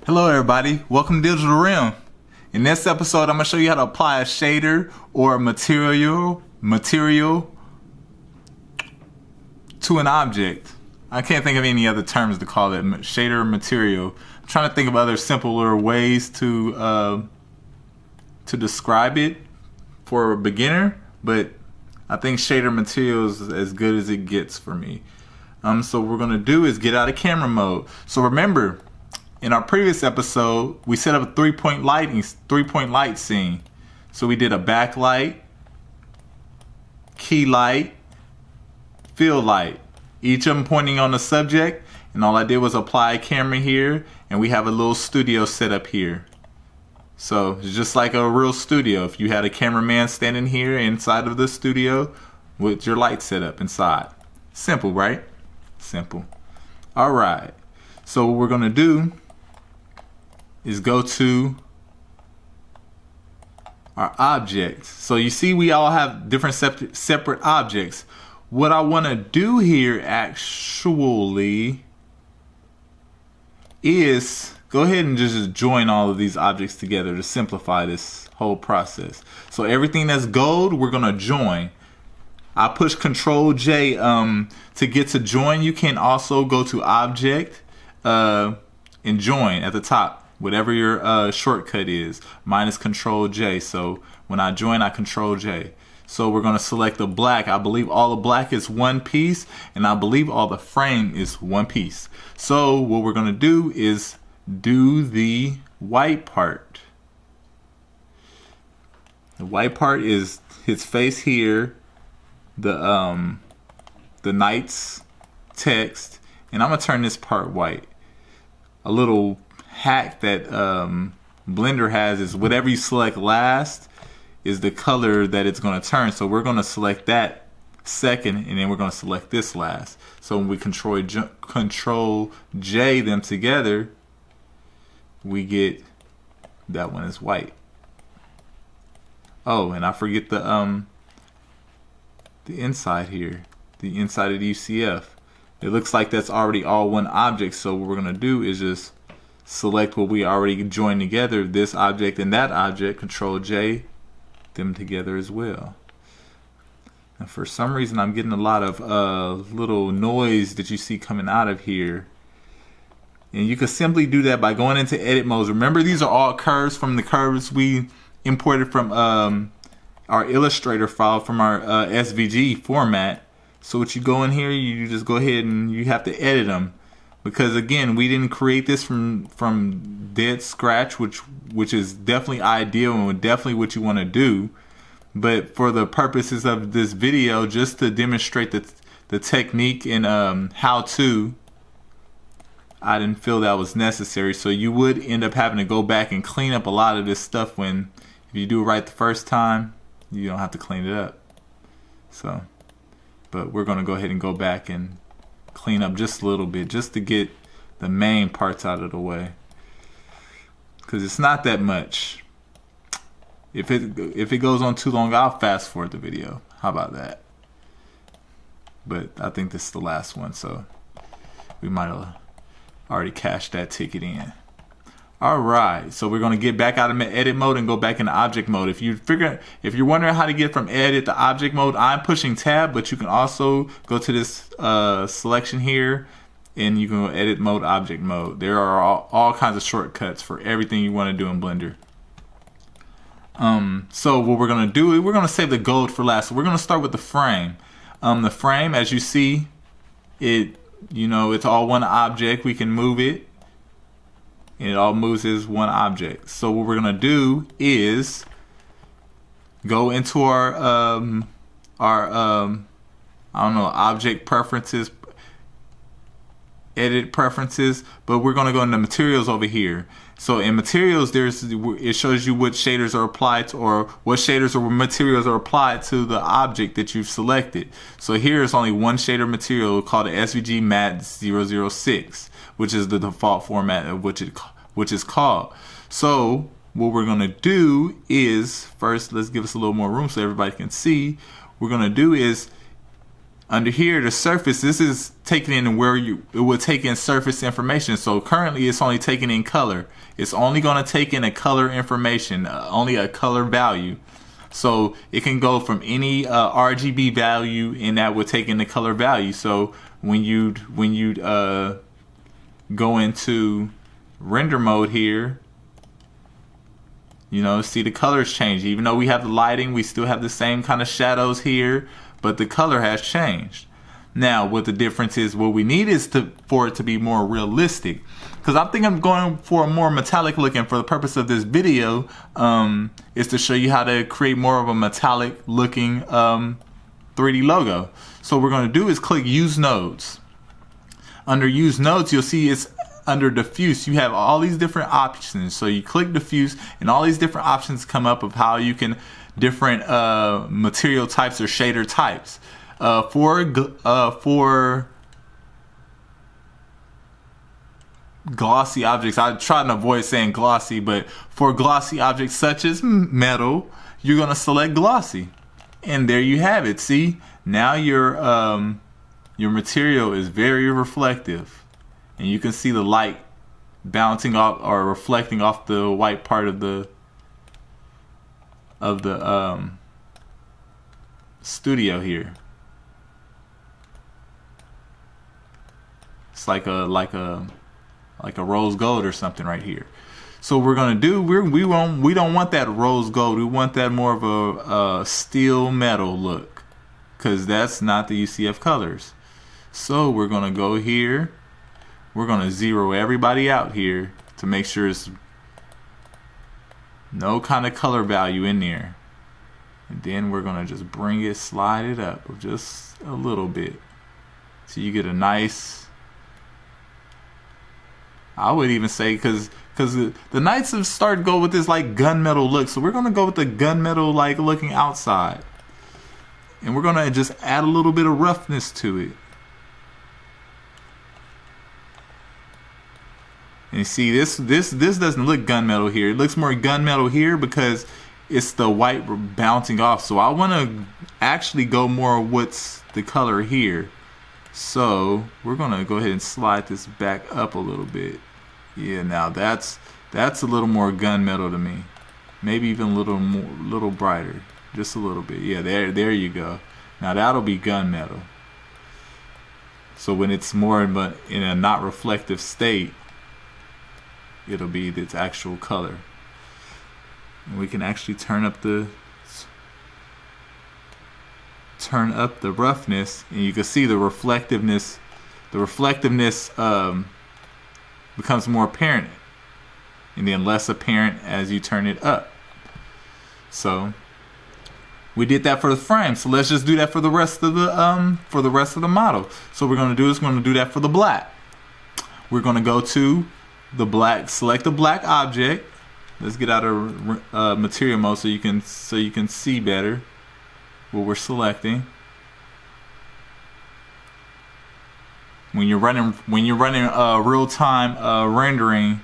Hello everybody, welcome to Digital REM. In this episode I'm going to show you how to apply a shader or a material to an object. I can't think of any other terms to call it, shader or material. I'm trying to think of other simpler ways to describe it for a beginner, but I think shader material is as good as it gets for me. So what we're going to do is get out of camera mode. So remember, in our previous episode, we set up a three-point light scene. So we did a backlight, key light, field light, each of them pointing on the subject, and all I did was apply a camera here, and we have a little studio set up here. So it's just like a real studio. If you had a cameraman standing here inside of the studio with your light set up inside. Simple, right? Simple. All right. So what we're gonna do is go to our objects. So you see we all have different separate objects. What I want to do here actually is go ahead and just join all of these objects together to simplify this whole process. So everything that's gold, we're going to join. I push Control J to get to join. You can also go to Object and join at the top. Whatever your shortcut is. Mine is Control J. So when I join, I Control J. So we're going to select the black. I believe all the black is one piece, and I believe all the frame is one piece. So what we're going to do is do the white part. The white part is his face here, the knight's text, and I'm going to turn this part white. A little hack that Blender has is whatever you select last is the color that it's going to turn. So we're going to select that second, and then we're going to select this last. So when we Control J them together, we get that one is white. Oh, and I forget the inside here, the inside of the UCF. It looks like that's already all one object. So what we're going to do is just select what we already joined together, this object and that object, Control J them together as well. And for some reason I'm getting a lot of little noise that you see coming out of here. And you can simply do that by going into edit modes. Remember, these are all curves from the curves we imported from our Illustrator file from our SVG format. So what you go in here, you just go ahead and you have to edit them. Because again, we didn't create this from dead scratch, which is definitely ideal and definitely what you want to do. But for the purposes of this video, just to demonstrate the technique and how to, I didn't feel that was necessary. So you would end up having to go back and clean up a lot of this stuff when, if you do it right the first time, you don't have to clean it up. So, but we're going to go ahead and go back and clean up just a little bit, just to get the main parts out of the way, because it's not that much. If it goes on too long, I'll fast forward the video. How about that? But I think this is the last one, so we might have already cashed that ticket in. Alright, so we're going to get back out of edit mode and go back into object mode. If you're wondering how to get from edit to object mode, I'm pushing tab, but you can also go to this selection here and you can go edit mode, object mode. There are all kinds of shortcuts for everything you want to do in Blender. So what we're going to do is we're going to save the gold for last. So we're going to start with the frame. The frame, as you see, it's all one object. We can move it. And it all moves as one object. So what we're gonna do is go into our object preferences, edit preferences, but we're gonna go into materials over here. So in materials, it shows you what shaders are applied to, or what shaders or materials are applied to the object that you've selected. So here is only one shader material called the SVG Matte 006, which is the default format of which is called. So what we're gonna do is, first let's give us a little more room so everybody can see. We're gonna do is Under here, the surface, this is taking in where it would take in surface information. So currently it's only taking in color. It's only going to take in a color information, only a color value. So it can go from any RGB value, and that would take in the color value. So when you go into render mode here, you know, see the colors change. Even though we have the lighting, we still have the same kind of shadows here, but the color has changed. Now, what the difference is, what we need is for it to be more realistic. Because I think I'm going for a more metallic look, and for the purpose of this video, is to show you how to create more of a metallic looking 3D logo. So what we're going to do is click Use Nodes. Under Use Nodes, you'll see it's under Diffuse. You have all these different options. So you click Diffuse, and all these different options come up of how you can different material types or shader types. For glossy objects, I try to avoid saying glossy, but for glossy objects such as metal, you're going to select glossy, and there you have it. See, now your material is very reflective, and you can see the light bouncing off or reflecting off the white part of the studio here. It's like a rose gold or something right here. So what we're gonna do, we don't want that rose gold. We want that more of a steel metal look, because that's not the UCF colors. So we're gonna go here. We're gonna zero everybody out here to make sure it's no kind of color value in there. And then we're gonna just bring it, slide it up just a little bit, so you get a nice, I would even say, because the Knights have started to go with this like gunmetal look, so we're gonna go with the gunmetal like looking outside, and we're gonna just add a little bit of roughness to it. And you see, this doesn't look gunmetal here. It looks more gunmetal here because it's the white bouncing off. So I want to actually go more what's the color here. So we're gonna go ahead and slide this back up a little bit. Yeah, now that's a little more gunmetal to me. Maybe even a little brighter, just a little bit. Yeah, there you go. Now that'll be gunmetal. So when it's more in a not reflective state, it'll be its actual color. And we can actually turn up the roughness, and you can see the reflectiveness. The reflectiveness becomes more apparent, and then less apparent as you turn it up. So we did that for the frame. So let's just do that for the rest of the model. So what we're gonna do is we're gonna do that for the black. We're gonna go to the black, select the black object. Let's get out of material mode so you can see better what we're selecting. When you're running real-time rendering,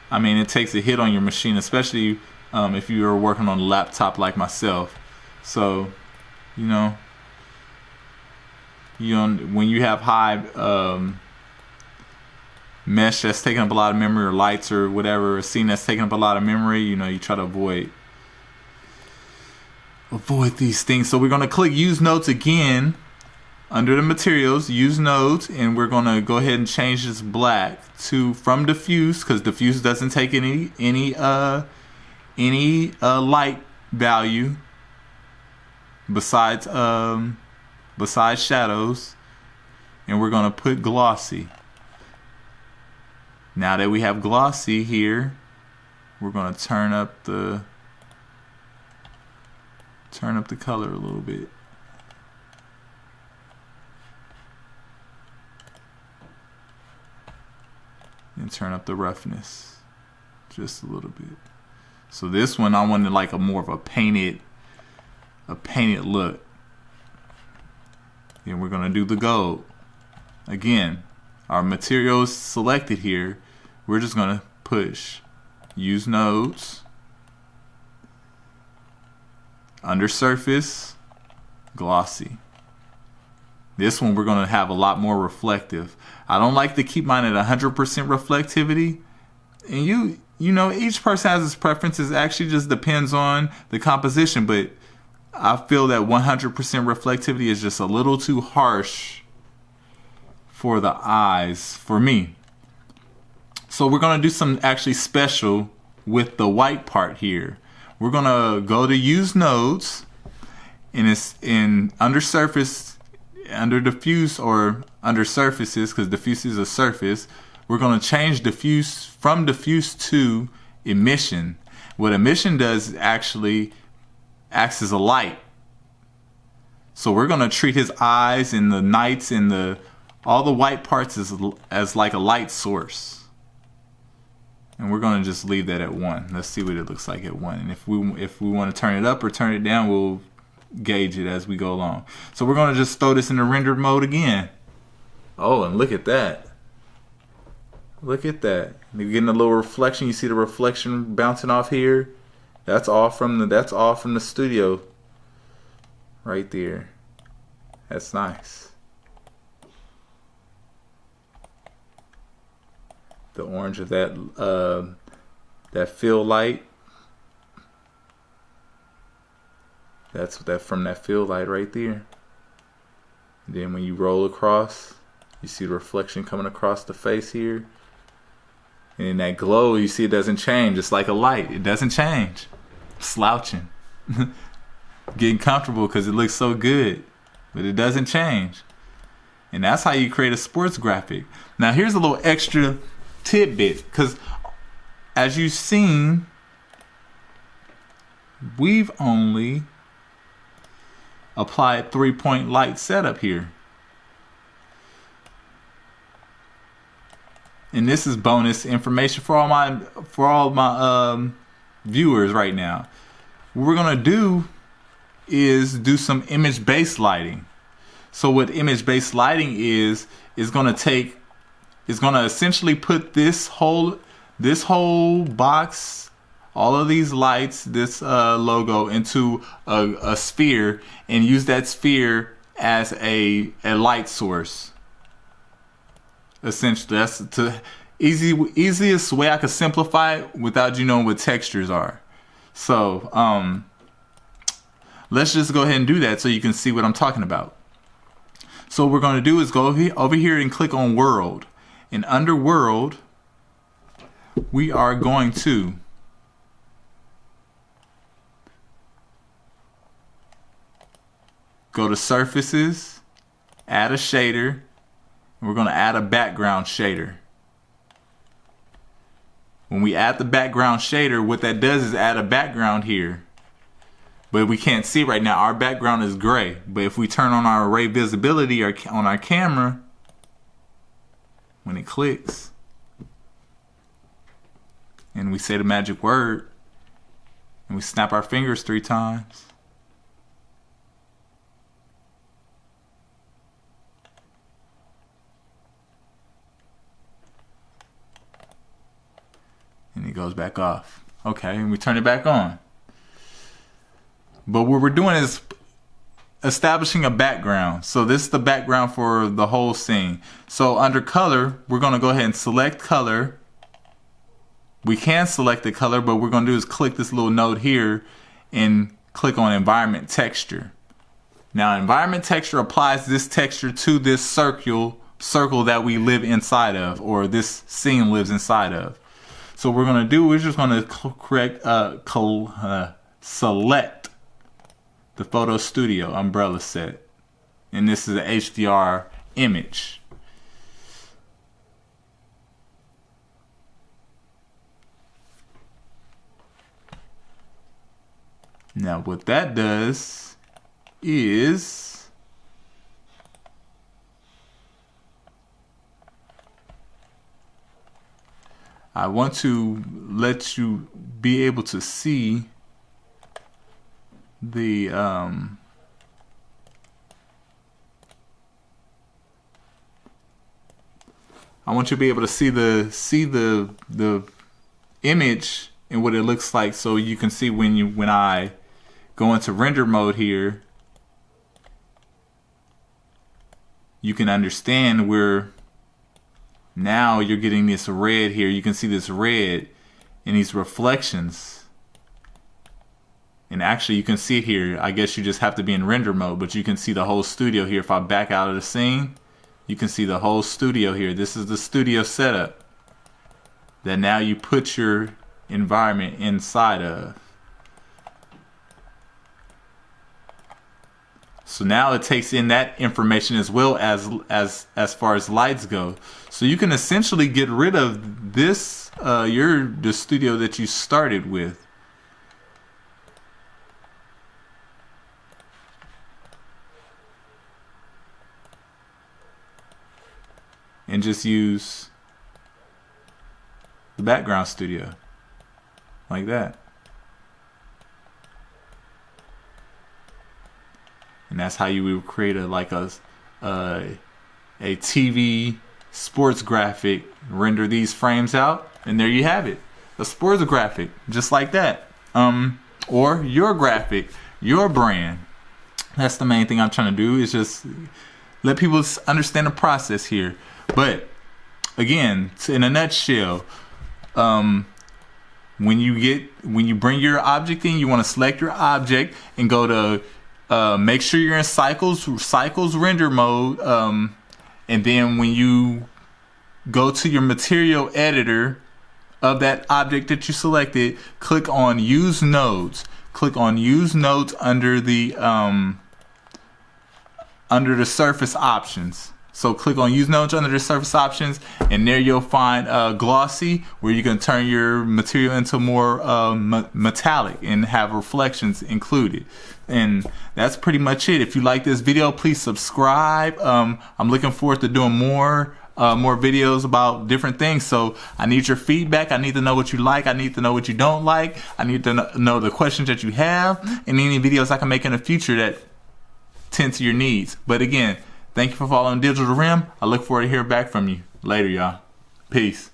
I mean, it takes a hit on your machine, especially if you are working on a laptop like myself. So, when you have high mesh that's taking up a lot of memory, or lights or whatever, a scene that's taking up a lot of memory, you try to avoid these things. So we're going to click Use Nodes again under the materials, Use Nodes, and we're going to go ahead and change this black from diffuse, because diffuse doesn't take any light value besides shadows, and we're going to put glossy. Now that we have glossy here, we're going to turn up the color a little bit. And turn up the roughness just a little bit. So this one, I wanted like more of a painted look. Then we're going to do the gold. Again, our materials selected here. We're just going to push Use Nodes, under Surface, Glossy. This one we're going to have a lot more reflective. I don't like to keep mine at 100% reflectivity. And you know, each person has his preferences. It actually just depends on the composition. But I feel that 100% reflectivity is just a little too harsh for the eyes for me. So we're going to do something actually special with the white part here. We're going to go to use nodes, and it's in under surface, under diffuse, or under surfaces, because diffuse is a surface. We're going to change diffuse from diffuse to emission. What emission does is actually acts as a light. So we're going to treat his eyes and the nights and all the white parts as like a light source. And we're going to just leave that at 1. Let's see what it looks like at 1. And if we want to turn it up or turn it down, we'll gauge it as we go along. So we're going to just throw this in the rendered mode again. Oh, and look at that. Look at that. You're getting a little reflection. You see the reflection bouncing off here? That's all from the studio. Right there. That's nice. The orange of that fill light. That's from that fill light right there. And then when you roll across, you see the reflection coming across the face here. And in that glow, you see it doesn't change. It's like a light. It doesn't change. Slouching. Getting comfortable because it looks so good. But it doesn't change. And that's how you create a sports graphic. Now here's a little extra tidbit, because as you've seen, we've only applied 3-point light setup here, and this is bonus information for all my viewers right now. What we're gonna do is do some image-based lighting. So what image-based lighting is gonna essentially put this whole box, all of these lights, this logo into a sphere, and use that sphere as a light source. Essentially, that's the easiest way I could simplify it without you knowing what textures are. So let's just go ahead and do that so you can see what I'm talking about. So what we're going to do is go over here and click on World. And under World, we are going to go to Surfaces, add a shader, and we're going to add a background shader. When we add the background shader, what that does is add a background here. But we can't see right now. Our background is gray. But if we turn on our array visibility or on our camera, when it clicks and we say the magic word and we snap our fingers 3 times, and it goes back off. Okay, and we turn it back on. But what we're doing is establishing a background. So this is the background for the whole scene. So under color, we're going to go ahead and select color. We can select the color, but what we're going to do is click this little node here and click on environment texture. Now environment texture applies this texture to this circle that we live inside of, or this scene lives inside of. So what we're going to do, we're just going to select the Photo Studio umbrella set, and this is an HDR image. Now what that does is I want to let you be able to see the I want you to be able to see the image and what it looks like, so you can see when I go into render mode here, you can understand where now you're getting this red here. You can see this red in these reflections. And actually you can see it here. I guess you just have to be in render mode, but you can see the whole studio here. If I back out of the scene, you can see the whole studio here. This is the studio setup that now you put your environment inside of. So now it takes in that information as well as far as lights go. So you can essentially get rid of this the studio that you started with. And just use the background studio like that. And that's how you would create a TV sports graphic, render these frames out, and there you have it. A sports graphic, just like that. Or your graphic, your brand. That's the main thing I'm trying to do, is just let people understand the process here. But again, in a nutshell, when you bring your object in, you want to select your object and go to make sure you're in cycles render mode, and then when you go to your material editor of that object that you selected, click on use nodes. Click on use nodes under the surface options. So click on use nodes under the surface options, and there you'll find glossy, where you can turn your material into more metallic and have reflections included. And that's pretty much it. If you like this video, please subscribe. I'm looking forward to doing more videos about different things. So I need your feedback. I need to know what you like. I need to know what you don't like. I need to know the questions that you have, and any videos I can make in the future that tend to your needs. But again, thank you for following Digital REM. I look forward to hearing back from you. Later, y'all. Peace.